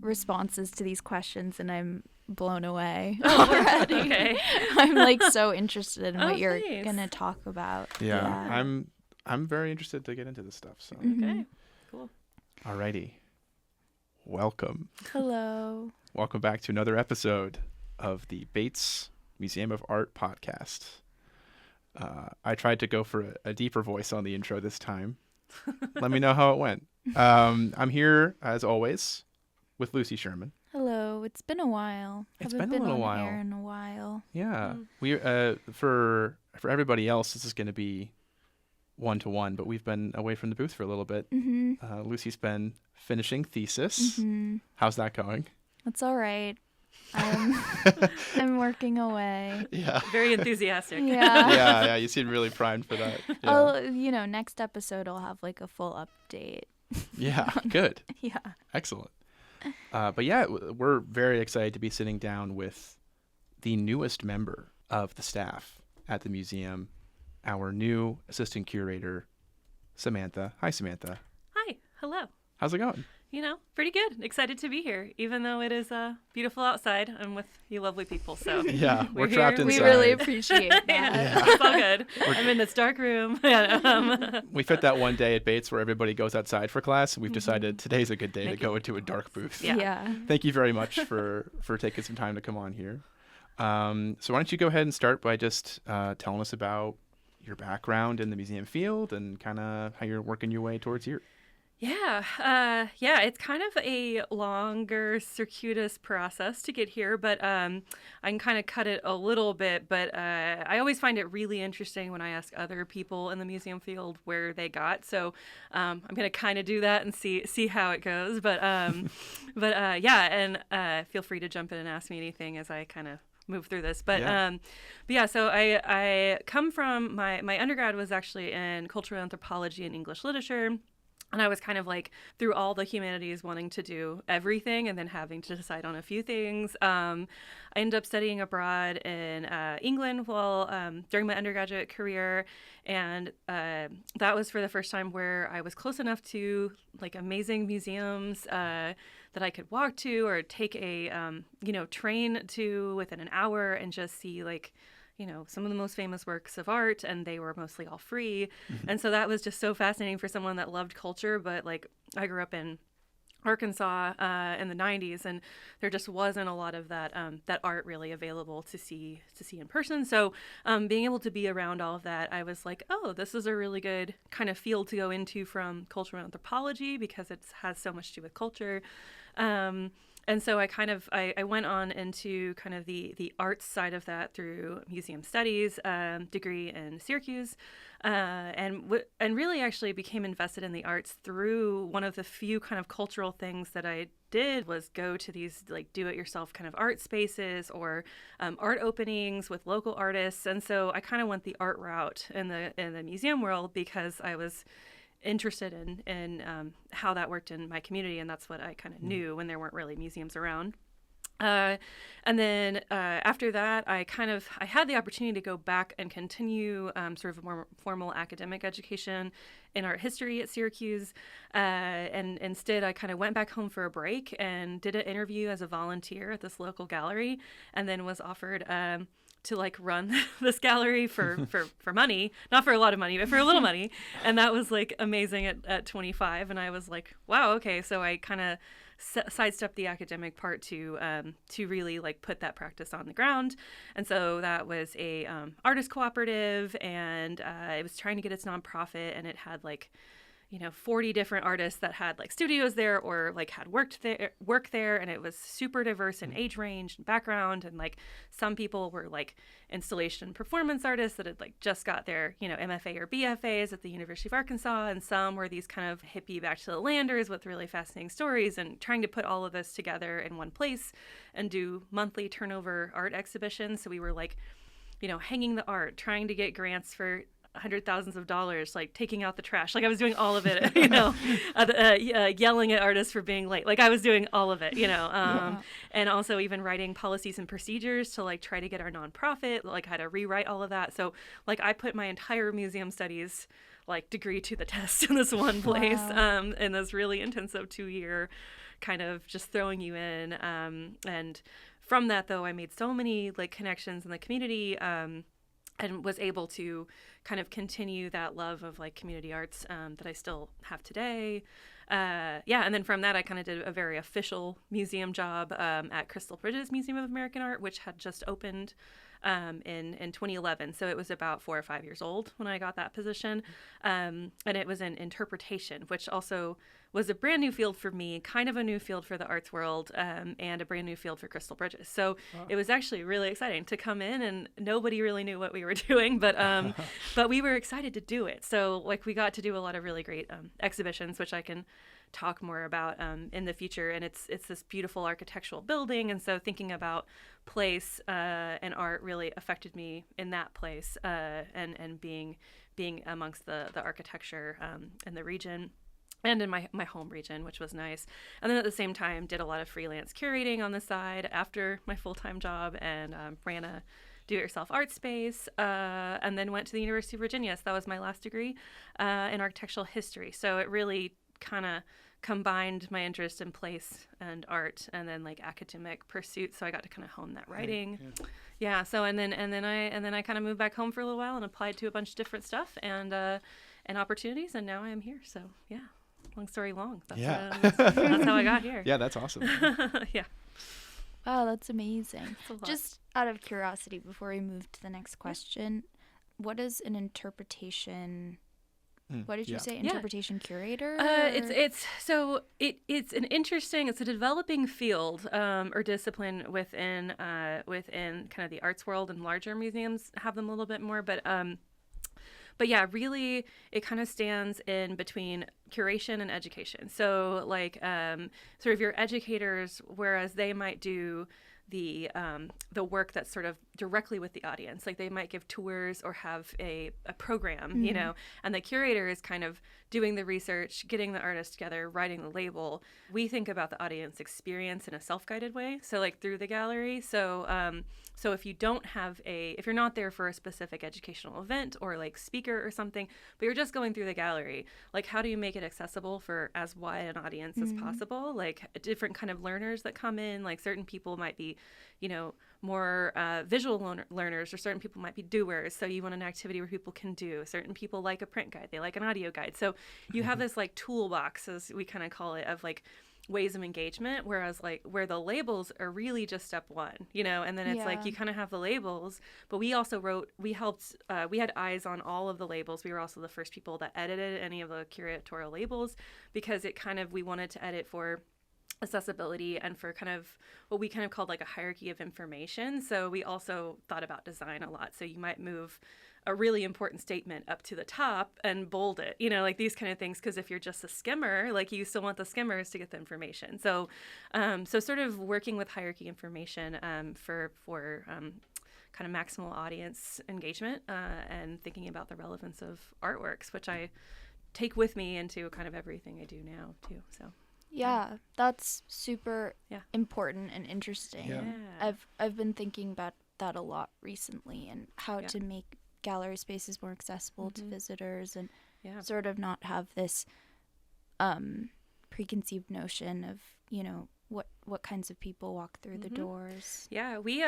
responses to these questions, and I'm blown away Oh, already. okay. I'm like so interested in what you're nice. gonna talk about. Yeah. I'm very interested to get into this stuff. So, Okay, cool. alrighty, welcome. Hello. Welcome back to another episode of the Bates Museum of Art podcast. I tried to go for a deeper voice on the intro this time. Let me know how it went. I'm here, as always, with Lucy Sherman. Hello. It's been a while. It's Haven't been a little on while. air in a while. Yeah. We for everybody else, this is going to be one-to-one, but we've been away from the booth for a little bit. Lucy's been finishing thesis. How's that going? It's all right. I'm working away. Yeah. Very enthusiastic. Yeah. Yeah. You seem really primed for that. Yeah. Oh, next episode I'll have like a full update. Yeah. Good. Yeah. Excellent. But yeah, we're very excited to be sitting down with the newest member of the staff at the museum, our new assistant curator, Samantha. Hi, Samantha. Hi. Hello. How's it going? Pretty good. Excited to be here, even though it is beautiful outside. I'm with you lovely people, so Yeah, we're here. trapped inside. We really appreciate that. Yeah, it's all good. I'm in this dark room. We fit that one day at Bates where everybody goes outside for class, and we've decided today's a good day to go into a dark booth. Yeah. Thank you very much for taking some time to come on here. So why don't you go ahead and start by just telling us about your background in the museum field and kind of how you're working your way towards here. Yeah, it's kind of a longer, circuitous process to get here, but I can kind of cut it a little bit. But I always find it really interesting when I ask other people in the museum field where they got. So I'm going to kind of do that and see how it goes. But feel free to jump in and ask me anything as I kind of move through this. So I come from my undergrad was actually in cultural anthropology and English literature. And I was kind of like through all the humanities wanting to do everything and then having to decide on a few things. I ended up studying abroad in England during my undergraduate career. And that was for the first time where I was close enough to like amazing museums that I could walk to or take a train to within an hour and just see some of the most famous works of art, and they were mostly all free. And so that was just so fascinating for someone that loved culture. But like I grew up in Arkansas in the 90s, and there just wasn't a lot of that art really available to see in person. So being able to be around all of that, I was like, oh, this is a really good kind of field to go into from cultural anthropology because it has so much to do with culture. And so I went on into kind of the arts side of that through museum studies degree in Syracuse, and really actually became invested in the arts through one of the few kind of cultural things that I did was go to these like do-it-yourself kind of art spaces or art openings with local artists. And so I kind of went the art route in the museum world because I was interested in how that worked in my community, and that's what I kind of knew when there weren't really museums around. And then after that, I had the opportunity to go back and continue sort of a more formal academic education in art history at Syracuse. And instead, I kind of went back home for a break and did an interview as a volunteer at this local gallery, and then was offered to like run this gallery for money, not for a lot of money, but for a little money. And that was like amazing at 25. And I was like, wow, okay. So I kind of sidestepped the academic part to really like put that practice on the ground. And so that was a artist cooperative, and it was trying to get its nonprofit, and it had like 40 different artists that had like studios there or like had work there, and it was super diverse in age range and background, and like some people were like installation and performance artists that had like just got their MFA or BFAs at the University of Arkansas, and some were these kind of hippie back to the landers with really fascinating stories, and trying to put all of this together in one place and do monthly turnover art exhibitions. So we were like hanging the art, trying to get grants for hundred thousands of dollars, like taking out the trash. Like I was doing all of it, yelling at artists for being late. Like I was doing all of it, and also even writing policies and procedures to like try to get our nonprofit, like how to rewrite all of that. So like I put my entire museum studies like degree to the test in this one place, in this really intensive 2-year kind of just throwing you in. And from that, though, I made so many like connections in the community, and was able to kind of continue that love of like community arts that I still have today. And then from that, I kind of did a very official museum job at Crystal Bridges Museum of American Art, which had just opened in 2011. So it was about 4 or 5 years old when I got that position. And it was in interpretation, which also was a brand new field for me, kind of a new field for the arts world, and a brand new field for Crystal Bridges. So it was actually really exciting to come in, and nobody really knew what we were doing, but we were excited to do it. So like we got to do a lot of really great exhibitions, which I can talk more about in the future. And it's this beautiful architectural building, and so thinking about place and art really affected me in that place, and being amongst the architecture in the region and in my home region, which was nice. And then at the same time did a lot of freelance curating on the side after my full-time job, and ran a do-it-yourself art space, and then went to the University of Virginia. So that was my last degree in architectural history. So it really kind of combined my interest in place and art, and then like academic pursuits. So I got to kind of hone that writing. Yeah. So and then I kind of moved back home for a little while and applied to a bunch of different stuff and opportunities, and now I am here. So yeah, long story long. That's how I got here. Yeah, that's awesome. Yeah. Wow, that's amazing. Just out of curiosity, before we move to the next question, what is an interpretation? What did you say? Interpretation curator? It's an interesting, it's a developing field or discipline within kind of the arts world, and larger museums have them a little bit more. But yeah, really, it kind of stands in between curation and education. So like sort of your educators, whereas they might do the work that's sort of directly with the audience, like they might give tours or have a program, and the curator is kind of doing the research, getting the artists together, writing the label. We think about the audience experience in a self-guided way, so like through the gallery. So if you don't have if you're not there for a specific educational event or like speaker or something, but you're just going through the gallery, like how do you make it accessible for as wide an audience as possible? Like different kind of learners that come in, like certain people might be, more visual learners, or certain people might be doers. So you want an activity where people can do. Certain people like a print guide, they like an audio guide. So you have this like toolbox, as we kind of call it, of like ways of engagement, whereas like where the labels are really just step one, and then it's like you kind of have the labels, but we also we had eyes on all of the labels. We were also the first people that edited any of the curatorial labels, because we wanted to edit for accessibility and for kind of what we kind of called like a hierarchy of information. So we also thought about design a lot. So you might move a really important statement up to the top and bold it, like these kind of things. Because if you're just a skimmer, like you still want the skimmers to get the information. So, so sort of working with hierarchy information for kind of maximal audience engagement and thinking about the relevance of artworks, which I take with me into kind of everything I do now too. So. Yeah, that's super important and interesting. Yeah. I've been thinking about that a lot recently, and how to make gallery spaces more accessible to visitors, and sort of not have this preconceived notion of what kinds of people walk through the doors. Yeah, we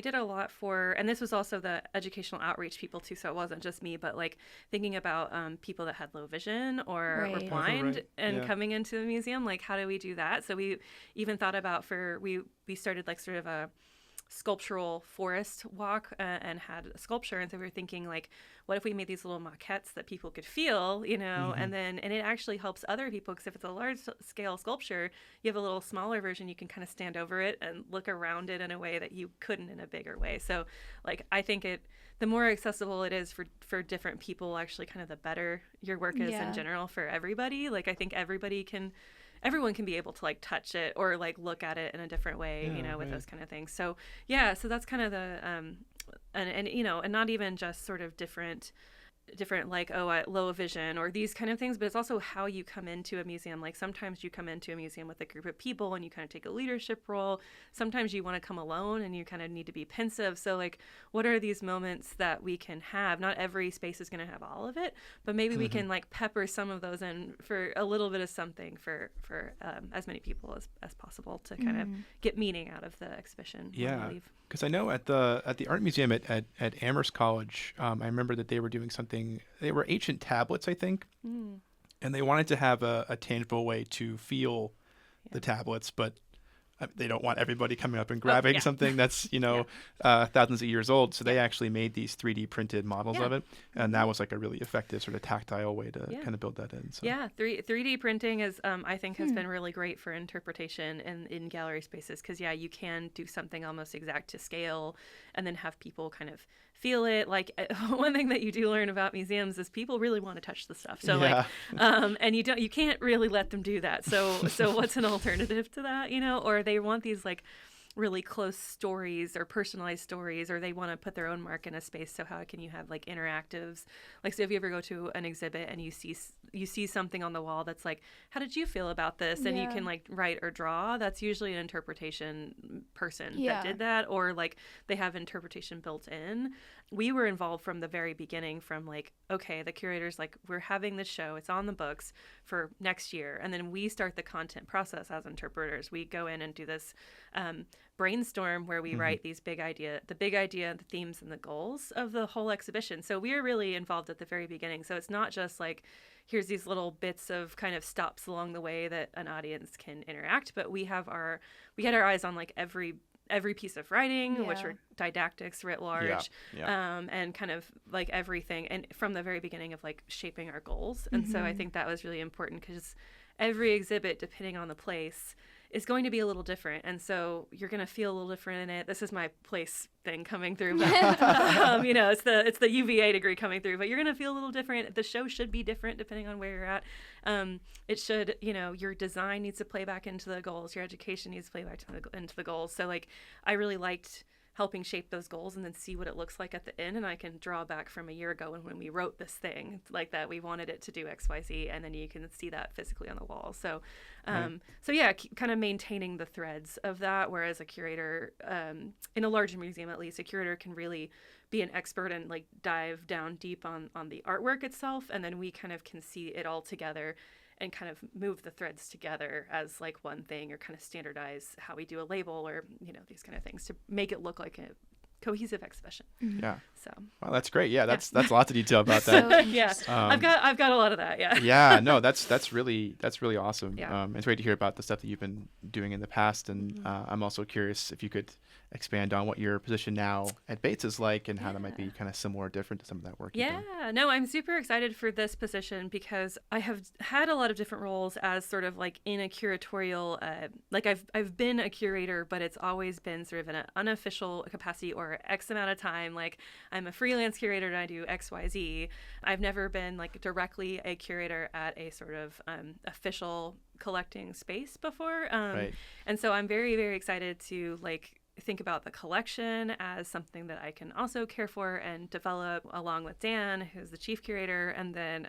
did a lot for, and this was also the educational outreach people too, so it wasn't just me, but like thinking about people that had low vision or were blind and coming into the museum, like how do we do that? So we even thought about we started like sort of a sculptural forest walk and had a sculpture, and so we were thinking like, what if we made these little maquettes that people could feel, and it actually helps other people, because if it's a large scale sculpture, you have a little smaller version, you can kind of stand over it and look around it in a way that you couldn't in a bigger way. So like I think the more accessible it is for different people, actually kind of the better your work is in general for everybody. Like I think everyone can be able to like touch it or like look at it in a different way, with those kind of things. So so that's kind of the and not even just sort of different different like low vision or these kind of things, but it's also how you come into a museum. Like sometimes you come into a museum with a group of people and you kind of take a leadership role. Sometimes you want to come alone and you kind of need to be pensive. So like, what are these moments that we can have? Not every space is going to have all of it, but maybe we can like pepper some of those in for a little bit of something for as many people as possible to kind of get meaning out of the exhibition. Yeah, because I know at the art museum at Amherst College, I remember that they were doing something. They were ancient tablets, I think, and they wanted to have a tangible way to feel the tablets, but they don't want everybody coming up and grabbing something that's thousands of years old. So they actually made these 3D printed models of it, and that was like a really effective sort of tactile way to kind of build that in. So. Yeah, 3D printing is I think has been really great for interpretation in gallery spaces because you can do something almost exact to scale, and then have people kind of feel it. Like one thing that you do learn about museums is people really want to touch the stuff. So and you can't really let them do that. So what's an alternative to that? Or they want these like really close stories or personalized stories, or they want to put their own mark in a space. So how can you have like interactives? Like, so if you ever go to an exhibit and you see something on the wall that's like, how did you feel about this? And you can like write or draw. That's usually an interpretation person that did that, or like they have interpretation built in. We were involved from the very beginning, from like, okay, the curator's like, we're having this show, it's on the books for next year. And then we start the content process as interpreters. We go in and do this brainstorm where we write the big idea, the themes and the goals of the whole exhibition. So we are really involved at the very beginning. So it's not just like, here's these little bits of kind of stops along the way that an audience can interact, but we had our eyes on like every piece of writing, which are didactics writ large, and kind of like everything, and from the very beginning of like shaping our goals. And so I think that was really important because every exhibit, depending on the place, is going to be a little different, and so you're going to feel a little different in it. This is my place thing coming through, but it's the UVA degree coming through, but you're going to feel a little different. The show should be different depending on where you're at. It should, your design needs to play back into the goals, your education needs to play back into the goals. So like, I really liked helping shape those goals and then see what it looks like at the end, and I can draw back from a year ago when we wrote this thing like that, we wanted it to do XYZ, and then you can see that physically on the wall. So kind of maintaining the threads of that, whereas a curator, in a larger museum at least, a curator can really be an expert and like dive down deep on the artwork itself, and then we kind of can see it all together and kind of move the threads together as like one thing, or kind of standardize how we do a label, or these kind of things to make it look like a cohesive exhibition. Yeah. So. Well, that's great. Yeah, that's lots of detail about that. I've got a lot of that. Yeah. Yeah. No, that's really awesome. Yeah. It's great to hear about the stuff that you've been doing in the past, and I'm also curious if you could expand on what your position now at Bates is like, and how that might be kind of similar or different to some of that work you've done. No, I'm super excited for this position because I have had a lot of different roles as sort of like in a curatorial, like I've been a curator, but it's always been sort of in an unofficial capacity or X amount of time. Like, I'm a freelance curator and I do XYZ. I've never been like directly a curator at a sort of official collecting space before. Right. And so I'm very, very excited to like think about the collection as something that I can also care for and develop along with Dan, who's the chief curator, and then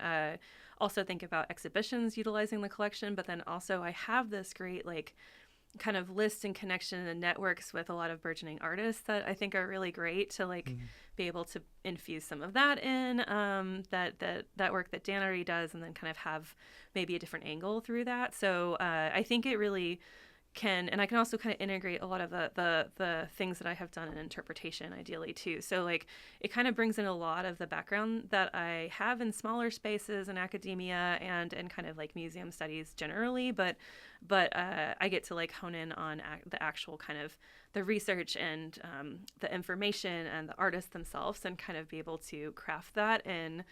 also think about exhibitions utilizing the collection. But then also I have this great like kind of list and connection and networks with a lot of burgeoning artists that I think are really great to like be able to infuse some of that in, that work that Dan already does, and then kind of have maybe a different angle through that. So I think it really can, and I can also kind of integrate a lot of the things that I have done in interpretation ideally too. So like, it kind of brings in a lot of the background that I have in smaller spaces in academia and kind of like museum studies generally, but I get to like hone in on the actual kind of the research and the information and the artists themselves, and kind of be able to craft that in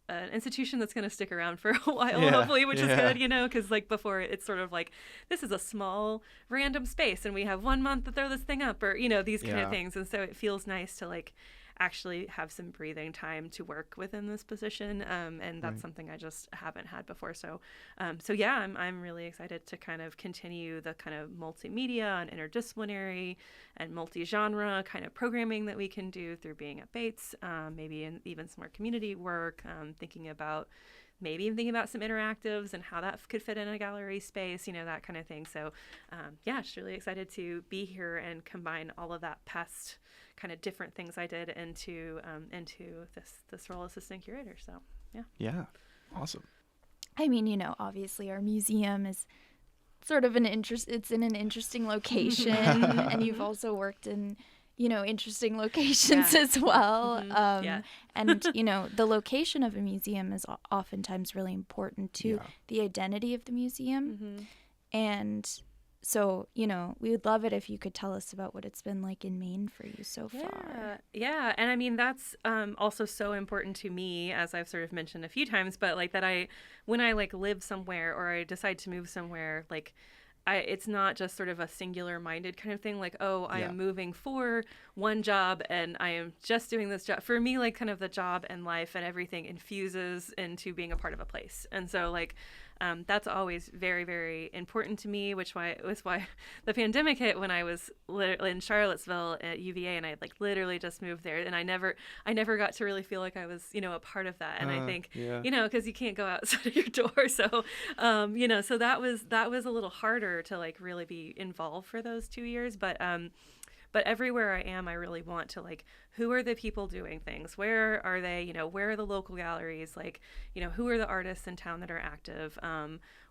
an institution that's going to stick around for a while, hopefully, which is good, because like before it's sort of like, this is a small random space and we have 1 month to throw this thing up, or, these kind of things. And so it feels nice to like actually have some breathing time to work within this position. And that's something I just haven't had before. So yeah, I'm really excited to kind of continue the kind of multimedia and interdisciplinary and multi-genre kind of programming that we can do through being at Bates, maybe even some more community work, thinking about some interactives and how that could fit in a gallery space, that kind of thing. So just really excited to be here and combine all of that past kind of different things I did into this role as assistant curator. So yeah, awesome. I mean, obviously our museum is sort of it's in an interesting location, and you've also worked in interesting locations as well. And, the location of a museum is oftentimes really important to the identity of the museum. And so, we would love it if you could tell us about what it's been like in Maine for you so far. Yeah. And I mean, that's also so important to me, as I've sort of mentioned a few times, but like that when I like live somewhere or I decide to move somewhere, like it's not just sort of a singular minded kind of thing, like, I am moving for one job and I am just doing this job. For me, like kind of the job and life and everything infuses into being a part of a place. And so like, that's always very, very important to me, was why the pandemic hit when I was in Charlottesville at UVA, and I like literally just moved there, and I never got to really feel like I was, a part of that. And I think, because you can't go outside of your door. So, so that was a little harder to like really be involved for those 2 years. But everywhere I am, I really want to like, who are the people doing things? Where are they? Where are the local galleries? Like, who are the artists in town that are active?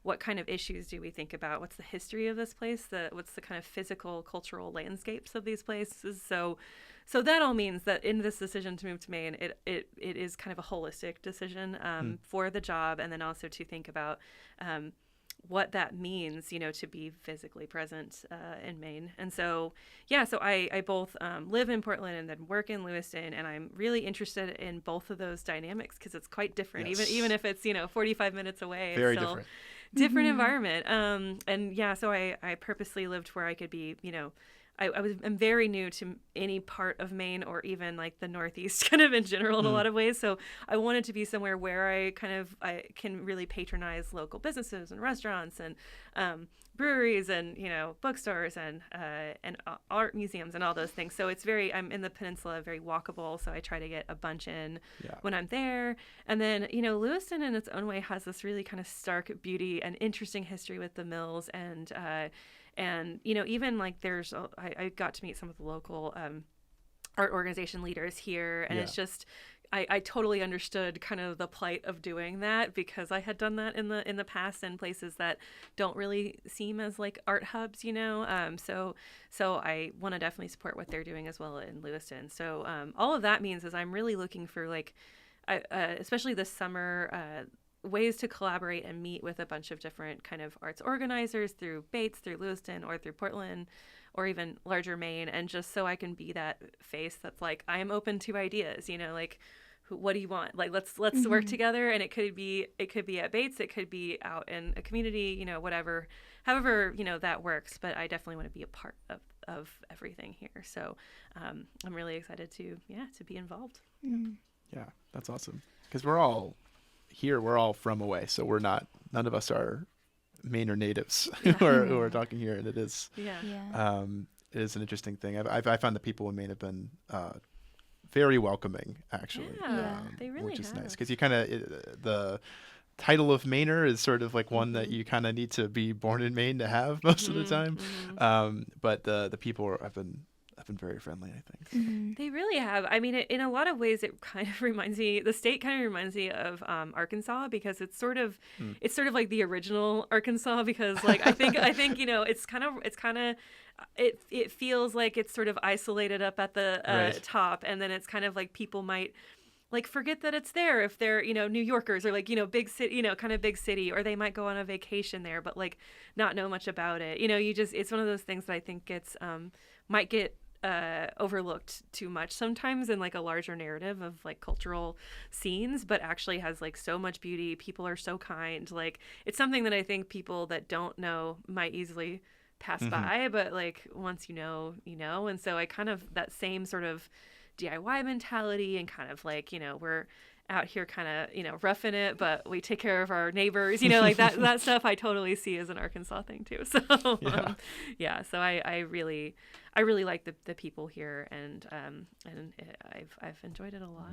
What kind of issues do we think about? What's the history of this place? What's the kind of physical, cultural landscapes of these places? So that all means that in this decision to move to Maine, it is kind of a holistic decision for the job, and then also to think about what that means, to be physically present in Maine. And so I both live in Portland and then work in Lewiston, and I'm really interested in both of those dynamics because it's quite different. Yes. Even if it's 45 minutes away, very it's still different environment. So I purposely lived where I could be, I'm very new to any part of Maine or even like the Northeast kind of in general in a lot of ways. So I wanted to be somewhere where I can really patronize local businesses and restaurants and breweries and, bookstores and art museums and all those things. So I'm in the peninsula, very walkable. So I try to get a bunch in when I'm there. And then, Lewiston in its own way has this really kind of stark beauty and interesting history with the mills and, even like I got to meet some of the local art organization leaders here. And it's just, I totally understood kind of the plight of doing that because I had done that in the past in places that don't really seem as like art hubs, So I want to definitely support what they're doing as well in Lewiston. So all of that means is I'm really looking for like, especially this summer, ways to collaborate and meet with a bunch of different kind of arts organizers through Bates, through Lewiston, or through Portland, or even larger Maine, and just so I can be that face that's like, I am open to ideas, like, what do you want? Like, let's work together. And it could be at Bates, it could be out in a community, whatever, however, that works. But I definitely want to be a part of everything here. So I'm really excited to be involved. Yeah, that's awesome. Because we're all from away, so none of us are Mainer natives who are talking here, and it is it is an interesting thing. I found that people in Maine have been very welcoming, actually. They really which is have. nice because you kind of the title of Mainer is sort of like one that you kind of need to be born in Maine to have most of the time. But the people have been very friendly, I think. They really have. I mean, in a lot of ways, it kind of reminds me. The state kind of reminds me of Arkansas because it's sort of like the original Arkansas because like I think it feels like it's sort of isolated up at the top, and then it's kind of like people might like forget that it's there if they're New Yorkers or like big city kind of big city, or they might go on a vacation there but like not know much about it. It's one of those things that I think gets might get overlooked too much sometimes in like a larger narrative of like cultural scenes, but actually has like so much beauty. People are so kind. Like it's something that I think people that don't know might easily pass by, but like once you know. And so I kind of that same sort of DIY mentality and kind of like, we're out here kind of, roughing it, but we take care of our neighbors, like that stuff I totally see as an Arkansas thing too. So, so I really like the people here, and I've enjoyed it a lot.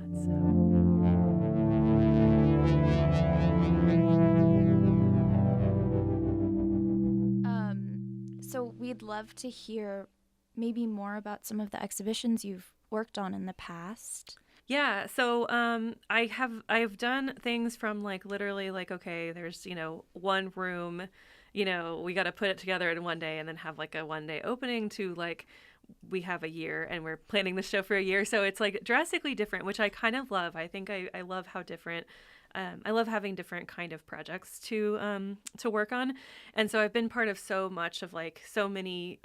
So we'd love to hear maybe more about some of the exhibitions you've worked on in the past. Yeah, so I've done things from like literally like, okay, there's, one room, we got to put it together in one day and then have like a 1-day opening, to like we have a year and we're planning the show for a year. So it's like drastically different, which I kind of love. I think I love how different. I love having different kind of projects to work on. And so I've been part of so much of like so many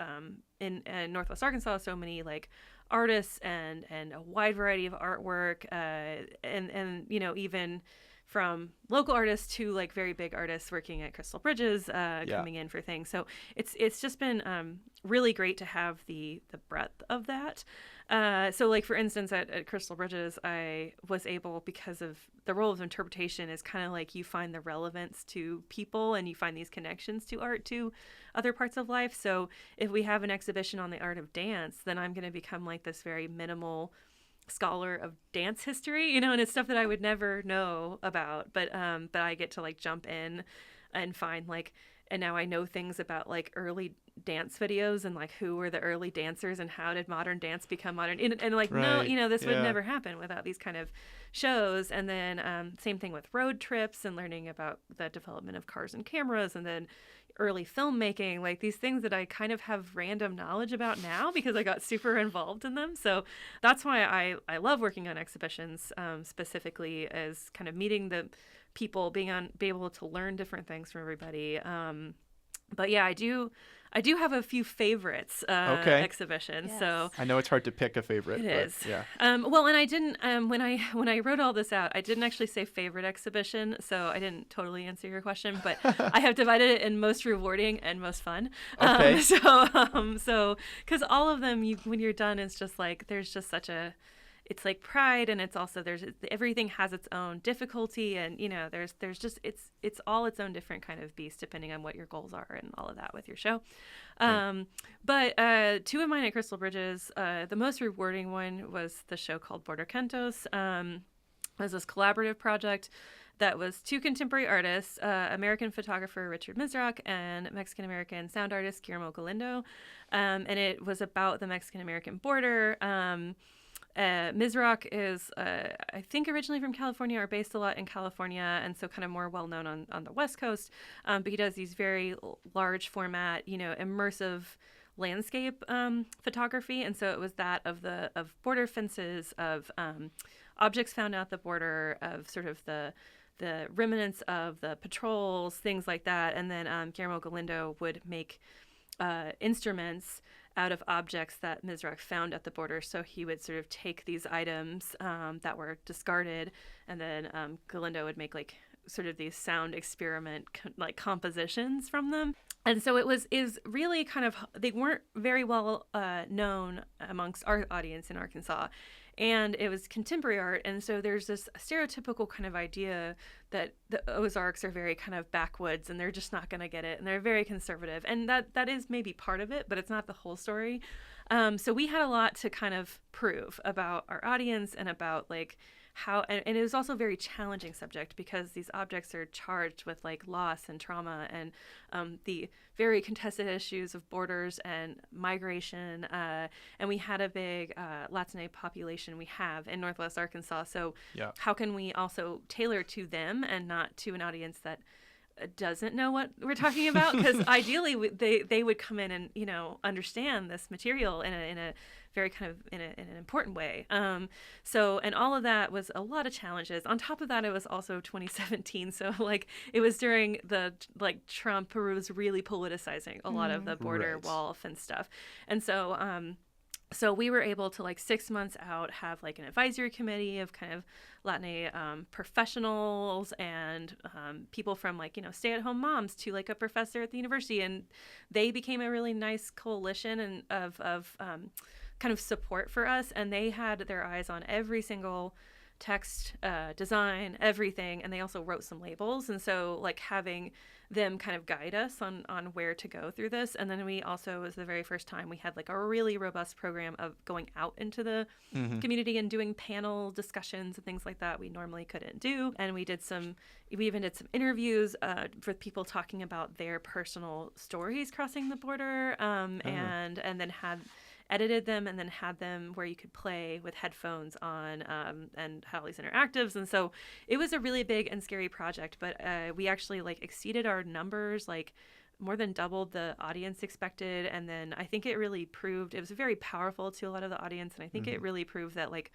in Northwest Arkansas, so many like artists and a wide variety of artwork, and even from local artists to like very big artists working at Crystal Bridges, coming in for things. So it's just been really great to have the breadth of that. So like for instance at Crystal Bridges, I was able, because of the role of interpretation is kind of like you find the relevance to people and you find these connections to art to other parts of life. So if we have an exhibition on the art of dance, then I'm going to become like this very minimal scholar of dance history, and it's stuff that I would never know about, but I get to like jump in and find like, and now I know things about like early dance videos and like who were the early dancers and how did modern dance become modern, and like, right. No, this would never happen without these kind of shows. And then same thing with road trips and learning about the development of cars and cameras, and then early filmmaking, like these things that I kind of have random knowledge about now because I got super involved in them. So that's why I love working on exhibitions, specifically as kind of meeting the people, be able to learn different things from everybody. But yeah, I do have a few favorites exhibitions. Yes. So I know it's hard to pick a favorite. It is. Yeah. Well, and I didn't when I wrote all this out, I didn't actually say favorite exhibition, so I didn't totally answer your question. But I have divided it in most rewarding and most fun. Okay. So because all of them, when you're done, it's just like there's just such a. It's like pride, and it's also everything has its own difficulty, and there's just it's all its own different kind of beast depending on what your goals are and all of that with your show. Right. But two of mine at Crystal Bridges, the most rewarding one was the show called Border Cantos. It was this collaborative project that was two contemporary artists, American photographer Richard Mizrak and Mexican-American sound artist Guillermo Galindo, and it was about the Mexican-American border. Mizrak is, I think, originally from California or based a lot in California, and so kind of more well-known on the West Coast. But he does these very large format, immersive landscape photography. And so it was that of border fences, of objects found at the border, of sort of the remnants of the patrols, things like that. And then Guillermo Galindo would make instruments out of objects that Mizrak found at the border. So he would sort of take these items that were discarded, and then Galindo would make like sort of these sound experiment like compositions from them. And so is really kind of, they weren't very well known amongst our audience in Arkansas. And it was contemporary art. And so there's this stereotypical kind of idea that the Ozarks are very kind of backwoods and they're just not going to get it. And they're very conservative. And that is maybe part of it, but it's not the whole story. So we had a lot to kind of prove about our audience and about like how, and it was also a very challenging subject because these objects are charged with like loss and trauma and the very contested issues of borders and migration. And we had a big Latine population we have in Northwest Arkansas. So how can we also tailor to them and not to an audience that doesn't know what we're talking about? Because ideally they would come in and understand this material in a very kind of in an important way. So, and all of that was a lot of challenges. On top of that, it was also 2017. So like it was during the like Trump was really politicizing a lot of the border wall and stuff. And so so we were able to like 6 months out have like an advisory committee of kind of Latin professionals and people from like, stay-at-home moms to like a professor at the university. And they became a really nice coalition and of kind of support for us, and they had their eyes on every single text, design, everything, and they also wrote some labels. And so like having them kind of guide us on where to go through this. And then we also, was the very first time we had like a really robust program of going out into the community and doing panel discussions and things like that we normally couldn't do. And we even did some interviews with people talking about their personal stories crossing the border, and then edited them and then had them where you could play with headphones on, and had all these interactives. And so it was a really big and scary project, but we actually like exceeded our numbers, like more than doubled the audience expected. And then I think it really proved, it was very powerful to a lot of the audience. And I think it really proved that like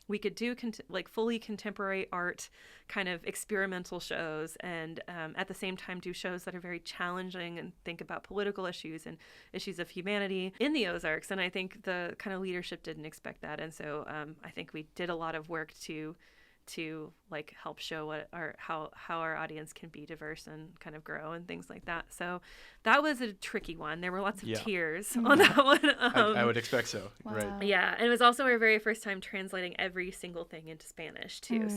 we could do like fully contemporary art kind of experimental shows, and at the same time do shows that are very challenging and think about political issues and issues of humanity in the Ozarks. And I think the kind of leadership didn't expect that. And so I think we did a lot of work to like help show how our audience can be diverse and kind of grow and things like that. So that was a tricky one. There were lots of tears on that one. I would expect so. Wow. Right. Yeah, and it was also our very first time translating every single thing into Spanish too.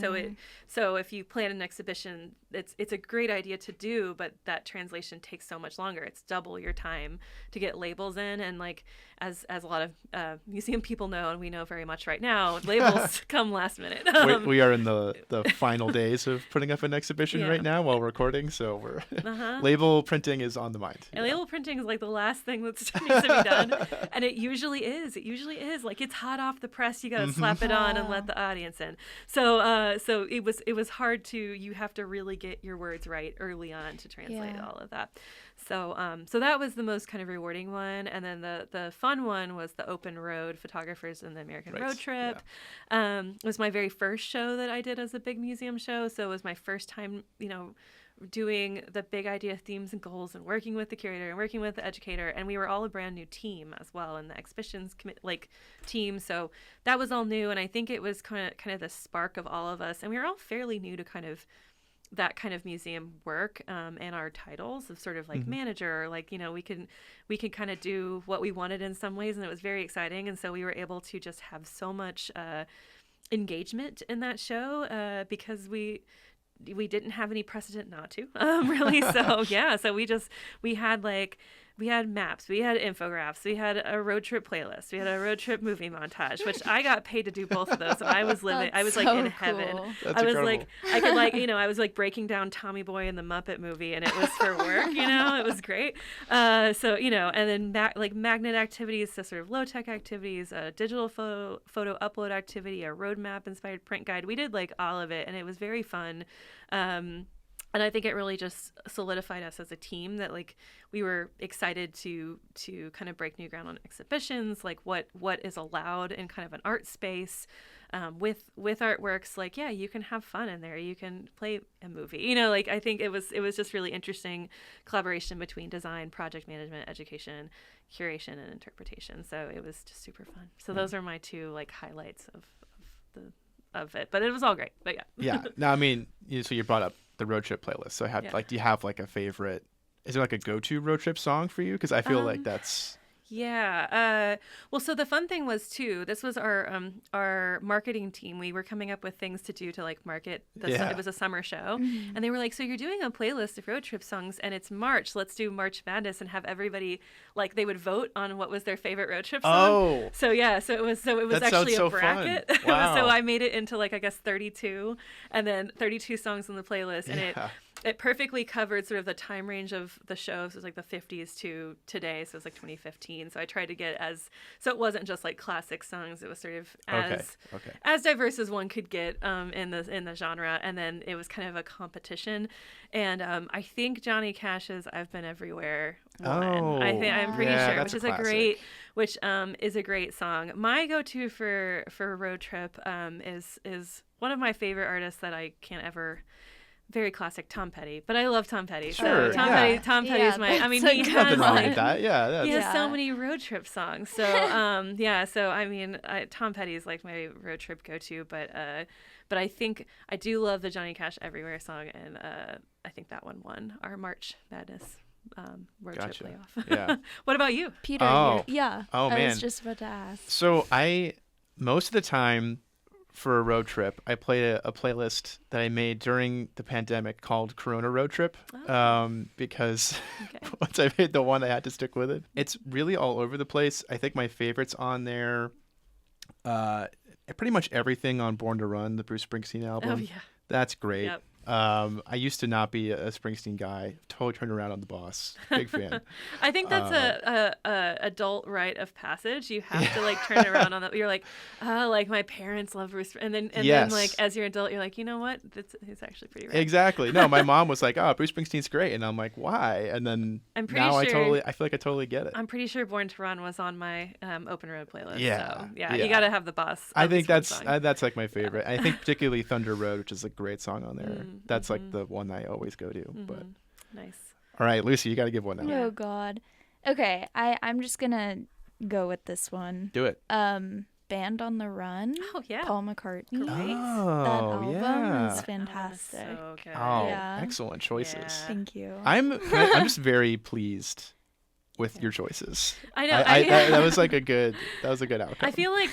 So if you plan an exhibition, it's a great idea to do, but that translation takes so much longer. It's double your time to get labels in, and like as a lot of museum people know, and we know very much right now, labels come last minute. We are in the final days of putting up an exhibition right now while recording, so we're label printing is on the mind. And label printing is like the last thing that needs to be done, and it usually is. Like it's hot off the press. You got to slap it on and let the audience in. So it was hard to. You have to really get your words right early on to translate all of that. So that was the most kind of rewarding one. And then the fun one was the Open Road Photographers in the American Road Trip. It was my very first show that I did as a big museum show. So it was my first time, doing the big idea themes and goals and working with the curator and working with the educator. And we were all a brand new team as well in the exhibitions team. So that was all new. And I think it was kind of the spark of all of us. And we were all fairly new to kind of that kind of museum work, and our titles of sort of like manager, like, we could kind of do what we wanted in some ways, and it was very exciting. And so we were able to just have so much engagement in that show because we didn't have any precedent not to, really. So yeah, so we had maps, we had infographics, we had a road trip playlist, we had a road trip movie montage, which I got paid to do both of those. And I was living, I was like in heaven. That's I was incredible. like, I could like, I was like breaking down Tommy Boy and the Muppet movie, and it was for work, it was great. So, and then like magnet activities, so sort of low tech activities, a digital photo upload activity, a roadmap inspired print guide. We did like all of it, and it was very fun. And I think it really just solidified us as a team that like we were excited to kind of break new ground on exhibitions, like what is allowed in kind of an art space with artworks. Like, yeah, you can have fun in there. You can play a movie. Like I think it was just really interesting collaboration between design, project management, education, curation, and interpretation. So it was just super fun. So those are my two like highlights of it. But it was all great. But yeah. Yeah. No, I mean, so you brought up the road trip playlist. So do you have like a favorite? Is there like a go-to road trip song for you? Because I feel like that's. Yeah. Well, so the fun thing was too, this was our marketing team. We were coming up with things to do to like market it was a summer show. And they were like, so you're doing a playlist of road trip songs and it's March. Let's do March Madness and have everybody like they would vote on what was their favorite road trip song. Oh. So yeah, so it was that actually so a bracket. Wow. So I made it into like I guess 32 and then 32 songs on the playlist, and it perfectly covered sort of the time range of the shows. It was like the 50s to today, so it was like 2015. So I tried to get so it wasn't just like classic songs. It was sort of as diverse as one could get in the genre. And then it was kind of a competition. And I think Johnny Cash's "I've Been Everywhere" won. I'm pretty sure, which is a great song. My go-to for road trip is one of my favorite artists that I can't ever. Very classic, Tom Petty, but I love Tom Petty. Sure, so Tom Petty is my. I mean, he has like that. Yeah, he has so many road trip songs. So So I mean, Tom Petty is like my road trip go-to. But I think I do love the Johnny Cash "Everywhere" song, and I think that one won our March Madness road Gotcha. trip layoff. Yeah. What about you? Peter, Oh. yeah. Oh, I man. was just about to ask. So most of the time for a road trip, I played a playlist that I made during the pandemic called Corona Road Trip, because Okay. once I made the one, I had to stick with it. It's really all over the place. I think my favorites on there, pretty much everything on Born to Run, the Bruce Springsteen album. Oh yeah. That's great. Yep. I used to not be a Springsteen guy. Totally turned around on The Boss. Big fan. I think that's a adult rite of passage. You have to like turn around on that. You're like, oh, like my parents love Bruce, and then Yes. like as you're an adult, you're like, you know what? He's actually pretty rad. Exactly. No, my mom was like, "Oh, Bruce Springsteen's great," and I'm like, "Why?" And then I'm pretty now sure- I feel like I totally get it. I'm pretty sure Born to Run was on my open road playlist. Yeah, So, yeah, yeah. you got to have the Boss. I at think least one song. that's like my favorite. I think particularly Thunder Road, which is a great song on there. That's like the one I always go to. But Nice. all right, Lucy, you got to give one out. Oh God. Okay, I'm just gonna go with this one. Do it. Band on the Run. Oh yeah. Paul McCartney. Great. That Oh, album yeah. is fantastic. So good. Oh, Yeah. excellent choices. Yeah. Thank you. I'm just very pleased with your choices. I know. That was like a good outcome. I feel like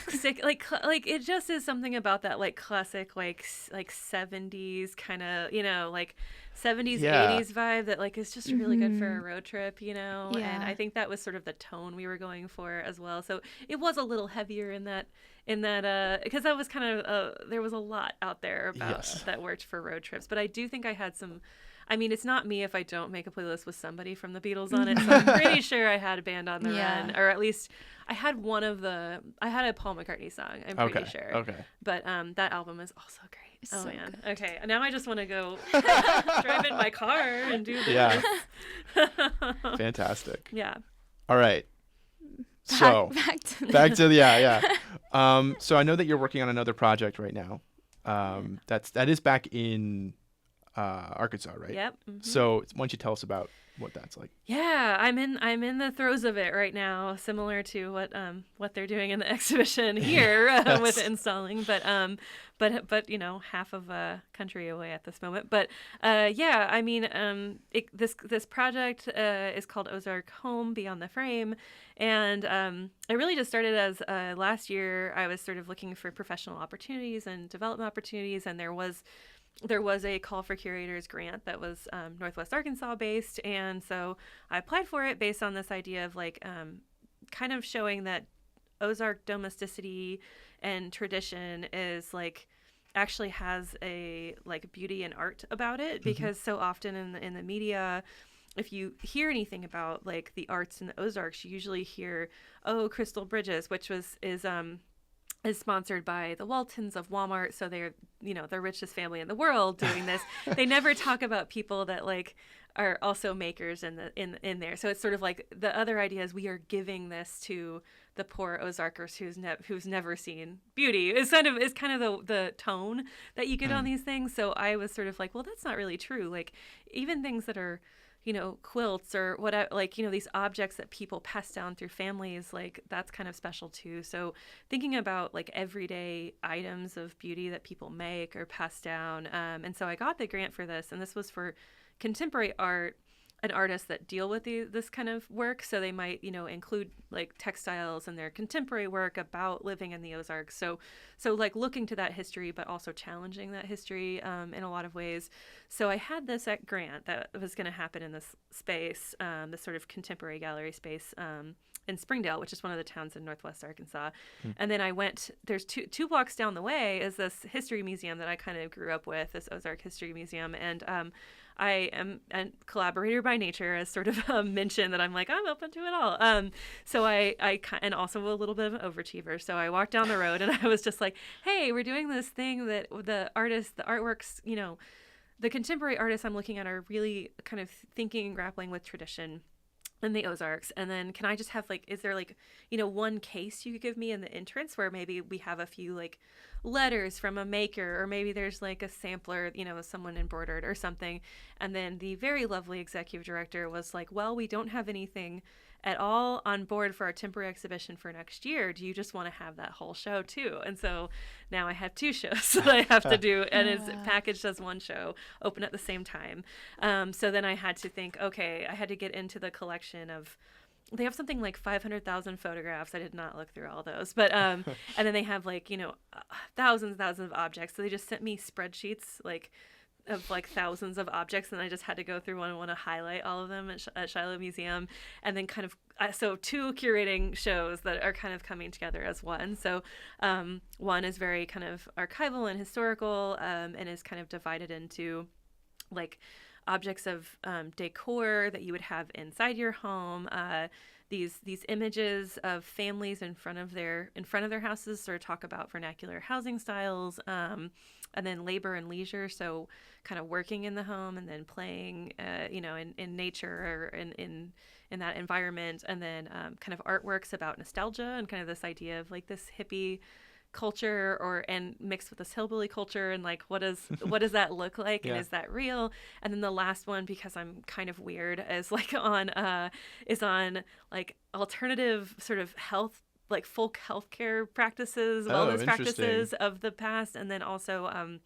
like it just is something about that like classic like 70s kind of, you know, like 70s Yeah. 80s vibe that like is just really good for a road trip, you know. And Yeah. I think that was sort of the tone we were going for as well. So it was a little heavier in that because that was kind of there was a lot out there about Yes. that worked for road trips. But I do think I had some. I mean, it's not me if I don't make a playlist with somebody from the Beatles on it. So I'm pretty sure I had a Band on the Yeah. Run, or at least I had I had a Paul McCartney song. I'm pretty sure. Okay. But that album is also great. Oh So man. good. Okay. Now I just want to go drive in my car and do this. Yeah. Fantastic. Yeah. All right. So back to yeah. So I know that you're working on another project right now. That is back in Arkansas, right? Yep. So why don't you tell us about what that's like? Yeah, I'm in the throes of it right now, similar to what they're doing in the exhibition here with installing, but you know, half of a country away at this moment. But yeah, I mean, this project is called Ozark Home Beyond the Frame, and it really just started as last year. I was sort of looking for professional opportunities and development opportunities, and there was a call for curators grant that was Northwest Arkansas based, and so I applied for it based on this idea of like kind of showing that Ozark domesticity and tradition is like actually has a like beauty and art about it, because so often in the media, if you hear anything about like the arts in the Ozarks, you usually hear, oh, Crystal Bridges, which is sponsored by the Waltons of Walmart, so they're, you know, the richest family in the world doing this. They never talk about people that like are also makers in there. So it's sort of like the other idea is we are giving this to the poor Ozarkers who's never seen beauty. It's kind of the tone that you get on these things. So I was sort of like, well, that's not really true. Like even things that are, you know, quilts or whatever, like, you know, these objects that people pass down through families, like that's kind of special too. So thinking about like everyday items of beauty that people make or pass down. And so I got the grant for this, and this was for contemporary art and artists that deal with this kind of work. So they might, you know, include like textiles in their contemporary work about living in the Ozarks. So like looking to that history, but also challenging that history in a lot of ways. So I had this grant that was going to happen in this space, this sort of contemporary gallery space in Springdale, which is one of the towns in Northwest Arkansas. And then I went, there's two blocks down the way is this history museum that I kind of grew up with, this Ozark History Museum. And I am a collaborator by nature, as sort of a mention that I'm like, I'm open to it all. So I and also a little bit of an overachiever. So I walked down the road and I was just like, hey, we're doing this thing that the artworks, you know, the contemporary artists I'm looking at are really kind of thinking and grappling with tradition in the Ozarks. And then can I just have like, is there like, you know, one case you could give me in the entrance where maybe we have a few like letters from a maker, or maybe there's like a sampler, you know, someone embroidered or something. And then the very lovely executive director was like, well, we don't have anything at all on board for our temporary exhibition for next year? Do you just want to have that whole show too? And so now I have 2 shows that I have to do, and it's packaged as one show, open at the same time. So then I had to think, okay, I had to get into the collection of, they have something like 500,000 photographs. I did not look through all those, but and then they have like, you know, thousands of objects. So they just sent me spreadsheets of like thousands of objects, and I just had to go through one and want to highlight all of them at Shiloh Museum, and then kind of so 2 curating shows that are kind of coming together as one. So one is very kind of archival and historical, and is kind of divided into like objects of decor that you would have inside your home, these images of families in front of their houses, sort of talk about vernacular housing styles, and then labor and leisure, so kind of working in the home and then playing you know, in nature or in that environment, and then kind of artworks about nostalgia and kind of this idea of like this hippie culture and mixed with this hillbilly culture, and like what does that look like, and is that real? And then the last one, because I'm kind of weird, is like on like alternative sort of health, like folk healthcare practices, wellness practices of the past, and then also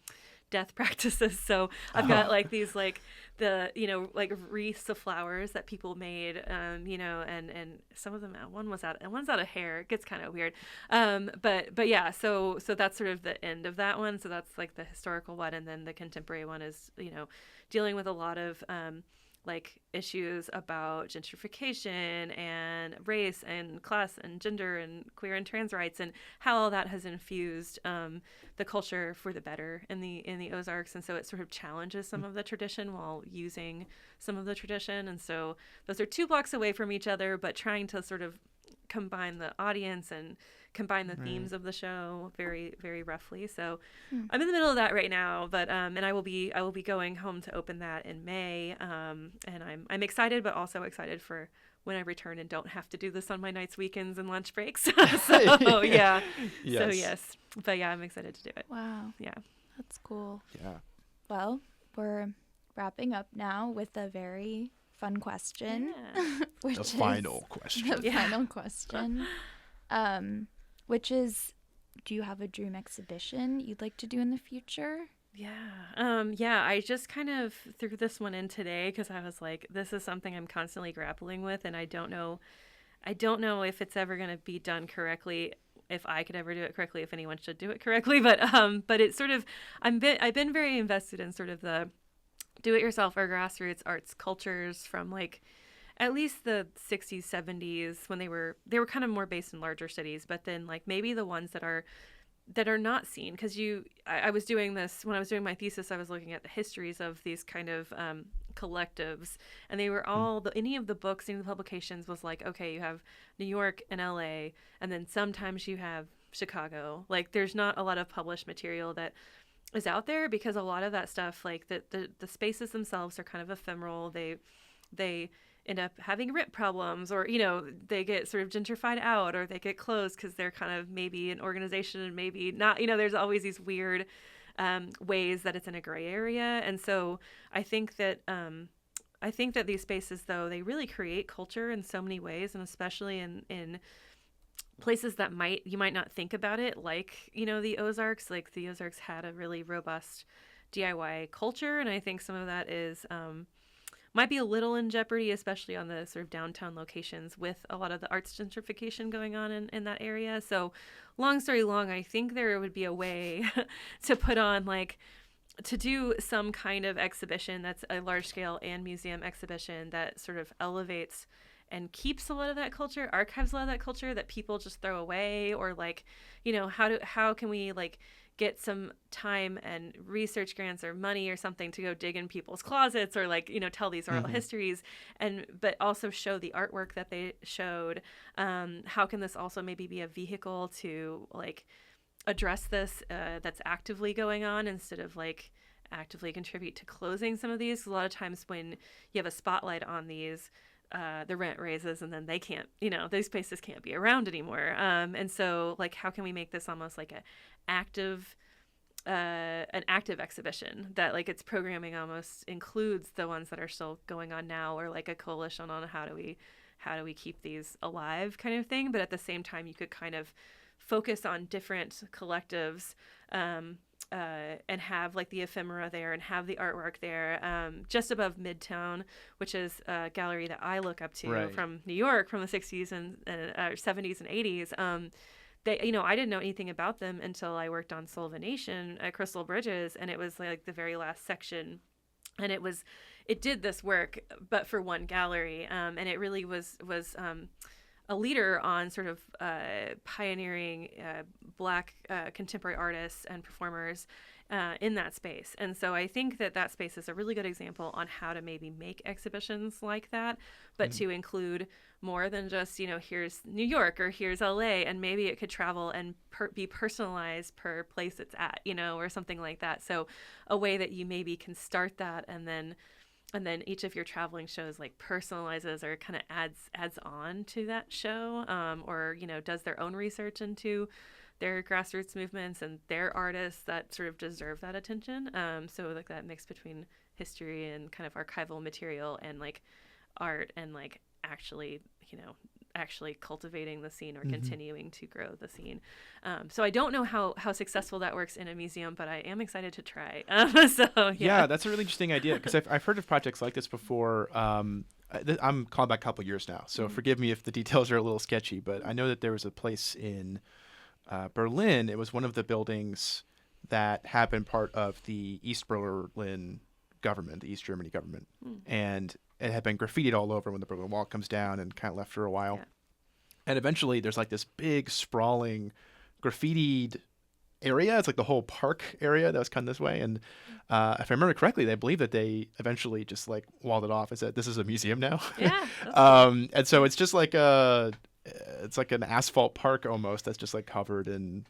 death practices. So I've got like these like the, you know, like wreaths of flowers that people made, you know, and some of them, one's out of hair. It gets kind of weird. But yeah, so that's sort of the end of that one. So that's like the historical one, and then the contemporary one is, you know, dealing with a lot of like issues about gentrification and race and class and gender and queer and trans rights, and how all that has infused the culture for the better in the Ozarks. And so it sort of challenges some of the tradition while using some of the tradition. And so those are 2 blocks away from each other, but trying to sort of combine the audience and combine the themes of the show very, very roughly. So I'm in the middle of that right now, but and I will be going home to open that in May, and I'm excited, but also excited for when I return and don't have to do this on my nights, weekends, and lunch breaks. So yeah, yes. So yes, but yeah, I'm excited to do it. Wow. Yeah, That's cool. Yeah. Well, we're wrapping up now with a very fun question, which The is final question. the final question, which is, do you have a dream exhibition you'd like to do in the future? Yeah, I just kind of threw this one in today because I was like, this is something I'm constantly grappling with, and I don't know if it's ever going to be done correctly, if I could ever do it correctly, if anyone should do it correctly, but it's sort of, I've been very invested in sort of the do-it-yourself or grassroots arts cultures from like at least the 60s, 70s, when they were kind of more based in larger cities, but then like maybe the ones that are not seen, because I was doing this when I was doing my thesis. I was looking at the histories of these kind of collectives, and they were all any of the books, any of the publications was like, okay, you have New York and LA, and then sometimes you have Chicago. Like there's not a lot of published material that is out there, because a lot of that stuff, like the spaces themselves are kind of ephemeral. They end up having rent problems, or, you know, they get sort of gentrified out, or they get closed because they're kind of maybe an organization and maybe not, you know, there's always these weird ways that it's in a gray area. And so I think that these spaces, though, they really create culture in so many ways, and especially in places that you might not think about it, like, you know, the Ozarks. Like the Ozarks had a really robust DIY culture, and I think some of that is might be a little in jeopardy, especially on the sort of downtown locations with a lot of the arts gentrification going on in that area. So long story long, I think there would be a way to put on, like, to do some kind of exhibition that's a large scale and museum exhibition that sort of elevates and keeps a lot of that culture, archives a lot of that culture that people just throw away, or like, you know, how can we like get some time and research grants or money or something to go dig in people's closets, or like, you know, tell these oral histories, but also show the artwork that they showed. How can this also maybe be a vehicle to like address this that's actively going on, instead of like actively contribute to closing some of these? A lot of times when you have a spotlight on these, the rent raises, and then they can't, you know, those spaces can't be around anymore. And so like, how can we make this almost like an active exhibition that like its programming almost includes the ones that are still going on now, or like a coalition on how do how do we keep these alive kind of thing. But at the same time, you could kind of focus on different collectives and have like the ephemera there and have the artwork there. Just above Midtown, which is a gallery that I look up to from New York from the 60s and 70s and 80s. They, I didn't know anything about them until I worked on Sylvanation at Crystal Bridges, and it was like the very last section. And it did this work, but for one gallery. And it really was a leader on sort of pioneering Black contemporary artists and performers in that space. And so I think that space is a really good example on how to maybe make exhibitions like that, but to include more than just, here's New York or here's LA, and maybe it could travel and be personalized per place it's at, or something like that. So a way that you maybe can start that and then each of your traveling shows like personalizes or kind of adds on to that show, or does their own research into their grassroots movements and their artists that sort of deserve that attention. So like that mix between history and kind of archival material and like art and like actually cultivating the scene or continuing to grow the scene. So I don't know how successful that works in a museum, but I am excited to try. Yeah, that's a really interesting idea, because I've heard of projects like this before. I'm calling back a couple years now, so forgive me if the details are a little sketchy, but I know that there was a place in Berlin. It was one of the buildings that had been part of the East Berlin government, the East Germany government. And it had been graffitied all over when the Berlin Wall comes down and kind of left for a while. Yeah. And eventually there's like this big sprawling graffitied area. It's like the whole park area that was kind of this way. And if I remember correctly, they believe that they eventually just like walled it off and said, this is a museum now. Yeah. And so it's just like it's like an asphalt park almost that's just like covered in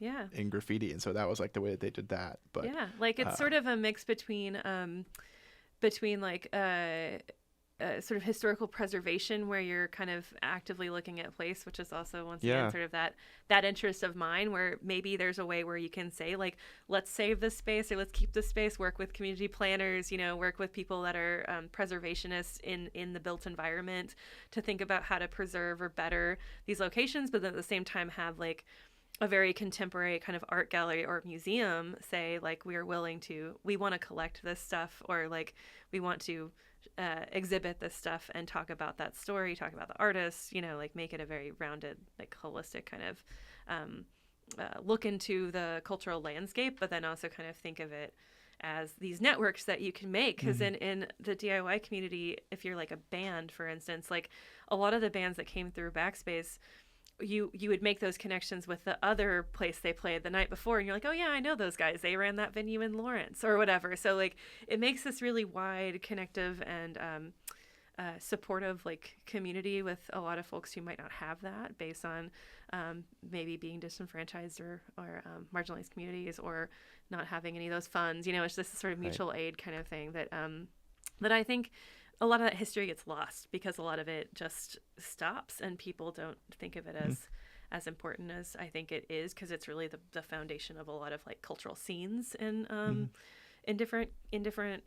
graffiti. And so that was like the way that they did that. But yeah, like it's sort of a mix between like sort of historical preservation, where you're kind of actively looking at place, which is also once again sort of that interest of mine, where maybe there's a way where you can say like, let's save this space or let's keep this space, work with community planners, work with people that are preservationists in the built environment to think about how to preserve or better these locations, but then at the same time have like a very contemporary kind of art gallery or museum say like, we want to collect this stuff, or like we want to exhibit this stuff and talk about that story, talk about the artists, like make it a very rounded, like holistic kind of look into the cultural landscape, but then also kind of think of it as these networks that you can make. Because in the DIY community, if you're like a band, for instance, like a lot of the bands that came through Backspace, you would make those connections with the other place they played the night before, and you're like, oh yeah, I know those guys, they ran that venue in Lawrence or whatever. So like it makes this really wide, connective and supportive like community with a lot of folks who might not have that, based on maybe being disenfranchised or marginalized communities, or not having any of those funds. It's just this sort of mutual aid kind of thing that I think a lot of that history gets lost because a lot of it just stops and people don't think of it as important as I think it is, because it's really the foundation of a lot of like cultural scenes in different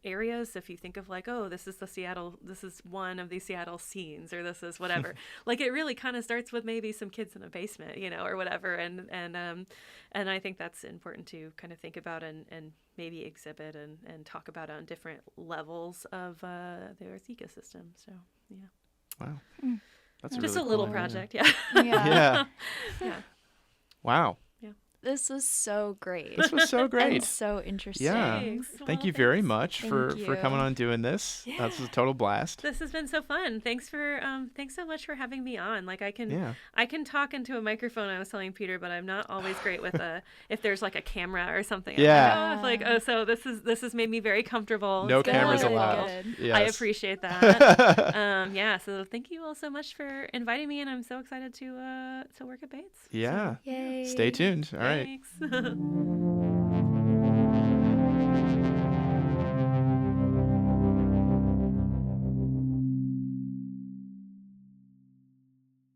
areas. If you think of like, oh, this is one of the Seattle scenes, or this is whatever, like it really kind of starts with maybe some kids in a basement, or whatever. And I think that's important to kind of think about and maybe exhibit and talk about on different levels of the Earth's ecosystem. So yeah. Wow. That's just really a little cool project. idea. Yeah. Wow. This was so great. This was so great. And so interesting. Yeah. Thank you very much for coming on and doing this. Yeah. That was a total blast. This has been so fun. Thanks so much for having me on. Like I can talk into a microphone, I was telling Peter, but I'm not always great with if there's like a camera or something. Yeah. So this has made me very comfortable. No cameras allowed. Yes. I appreciate that. So thank you all so much for inviting me, and I'm so excited to work at Bates. Yeah. Yay. Stay tuned. All right. Thanks.